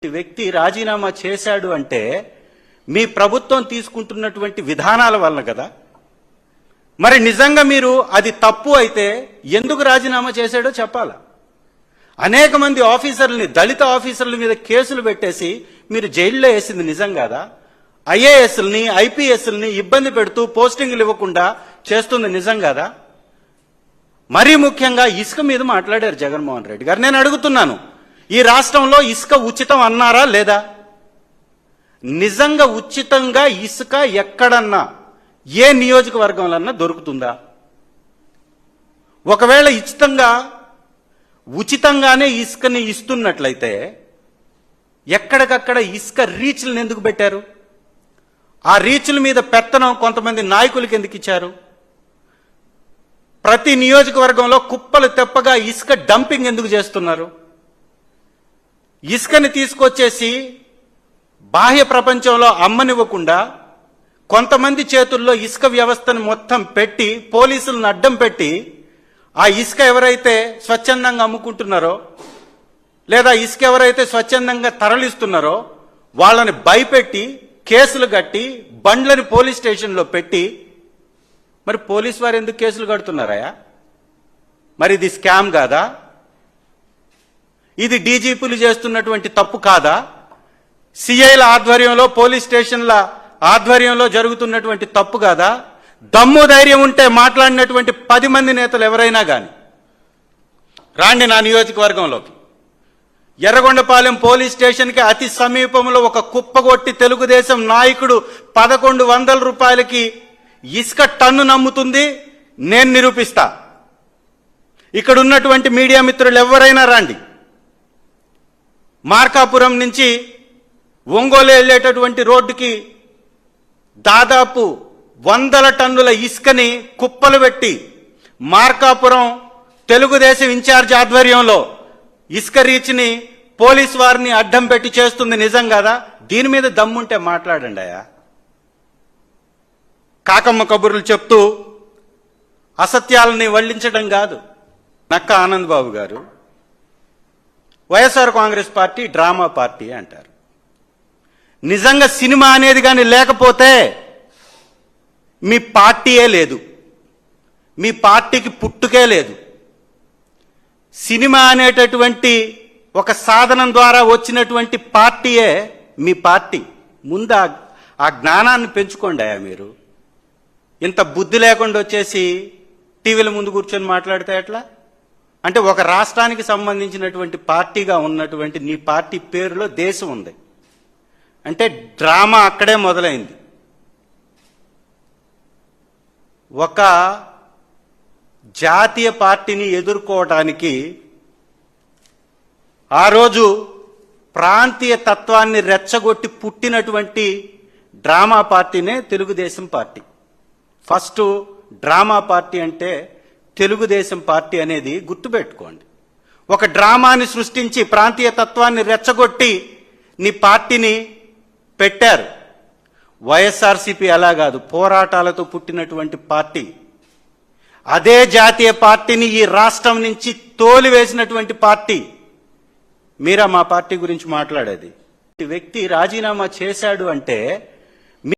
వ్యక్తి రాజీనామా చేశాడు అంటే మీ ప్రభుత్వం తీసుకుంటున్నటువంటి విధానాల వల్ల కదా. మరి నిజంగా మీరు అది తప్పు అయితే ఎందుకు రాజీనామా చేశాడో చెప్పాలా. అనేక మంది ఆఫీసర్లని, దళిత ఆఫీసర్ల మీద కేసులు పెట్టేసి మీరు జైల్లో వేసింది నిజం కాదా? ఐఏఎస్ని, ఐపీఎస్ని ఇబ్బంది పెడుతూ పోస్టింగ్లు ఇవ్వకుండా చేస్తుంది నిజం కాదా? మరీ ముఖ్యంగా ఇసుక మీద మాట్లాడారు జగన్మోహన్ రెడ్డి గారు. నేను అడుగుతున్నాను, ఈ రాష్ట్రంలో ఇసుక ఉచితం అన్నారా లేదా? నిజంగా ఉచితంగా ఇసుక ఎక్కడన్నా ఏ నియోజకవర్గంలో దొరుకుతుందా? ఒకవేళ ఉచితంగానే ఇసుకని ఇస్తున్నట్లయితే ఎక్కడికక్కడ ఇసుక రీచ్లను ఎందుకు పెట్టారు? ఆ రీచ్ల మీద పెత్తనం కొంతమంది నాయకులకి ఎందుకు ఇచ్చారు? ప్రతి నియోజకవర్గంలో కుప్పలు తెప్పగా ఇసుక డంపింగ్ ఎందుకు చేస్తున్నారు? ఇసుకని తీసుకొచ్చేసి బాహ్య ప్రపంచంలో అమ్మనివ్వకుండా కొంతమంది చేతుల్లో ఇసుక వ్యవస్థను మొత్తం పెట్టి, పోలీసులను అడ్డం పెట్టి, ఆ ఇసుక ఎవరైతే స్వచ్ఛందంగా అమ్ముకుంటున్నారో లేదా ఇసుక ఎవరైతే స్వచ్ఛందంగా తరలిస్తున్నారో వాళ్ళని భయపెట్టి కేసులు కట్టి బండ్లని పోలీస్ స్టేషన్లో పెట్టి, మరి పోలీసు వారు ఎందుకు కేసులు కడుతున్నారా? మరి ఇది స్కామ్ కాదా? ఇది డీజీపీలు చేస్తున్నటువంటి తప్పు కాదా? సిఐల ఆధ్వర్యంలో, పోలీస్ స్టేషన్ల ఆధ్వర్యంలో జరుగుతున్నటువంటి తప్పు కాదా? దమ్ము ధైర్యం ఉంటే మాట్లాడినటువంటి 10 మంది నేతలు ఎవరైనా కానీ రాండి నా నియోజకవర్గంలోకి. ఎర్రగొండపాలెం పోలీస్ స్టేషన్కి అతి సమీపంలో ఒక కుప్పగొట్టి తెలుగుదేశం నాయకుడు 1100 రూపాయలకి ఇసుక టన్ను నమ్ముతుంది, నేను నిరూపిస్తా. ఇక్కడ ఉన్నటువంటి మీడియా మిత్రులు ఎవరైనా రండి. మార్కాపురం నుంచి ఒంగోలు వెళ్లేటటువంటి రోడ్డుకి దాదాపు 100 టన్నుల ఇసుకని కుప్పలు పెట్టి మార్కాపురం తెలుగుదేశం ఇన్ఛార్జ్ ఆధ్వర్యంలో ఇసుక రీచ్ని పోలీసు వారిని అడ్డం పెట్టి చేస్తుంది నిజం కదా? దీని మీద దమ్ముంటే మాట్లాడండి అయ్యా. కాకమ్మ కబుర్లు చెప్తూ అసత్యాలని వల్లించడం కాదు. నక్క ఆనంద్ బాబు గారు YSR Congress party drama party అంటారు. నిజంగా సినిమా అనేది కానీ లేకపోతే మీ పార్టీయే లేదు, మీ పార్టీకి పుట్టుకే లేదు. సినిమా అనేటటువంటి ఒక సాధనం ద్వారా వచ్చినటువంటి పార్టీయే మీ పార్టీ. ముందు ఆ జ్ఞానాన్ని పెంచుకోండి అయ్యా. మీరు ఇంత బుద్ధి లేకుండా వచ్చేసి టీవీల ముందు కూర్చొని మాట్లాడితే ఎట్లా? అంటే ఒక రాష్ట్రానికి సంబంధించినటువంటి పార్టీగా ఉన్నటువంటి నీ పార్టీ పేరులో దేశం ఉంది అంటే డ్రామా అక్కడే మొదలైంది. ఒక జాతీయ పార్టీని ఎదుర్కోవడానికి ఆ రోజు ప్రాంతీయ తత్వాన్ని రెచ్చగొట్టి పుట్టినటువంటి డ్రామా పార్టీనే Telugu Desam party. First drama party అంటే తెలుగుదేశం పార్టీ అనేది గుర్తుపెట్టుకోండి. ఒక డ్రామాని సృష్టించి ప్రాంతీయ తత్వాన్ని రెచ్చగొట్టి నీ పార్టీని పెట్టారు. వైఎస్ఆర్సీపీ అలా కాదు, పోరాటాలతో పుట్టినటువంటి పార్టీ. అదే జాతీయ పార్టీని ఈ రాష్ట్రం నుంచి తోలివేసినటువంటి పార్టీ. మీరా మా పార్టీ గురించి మాట్లాడేది? వ్యక్తి రాజీనామా చేశాడు అంటే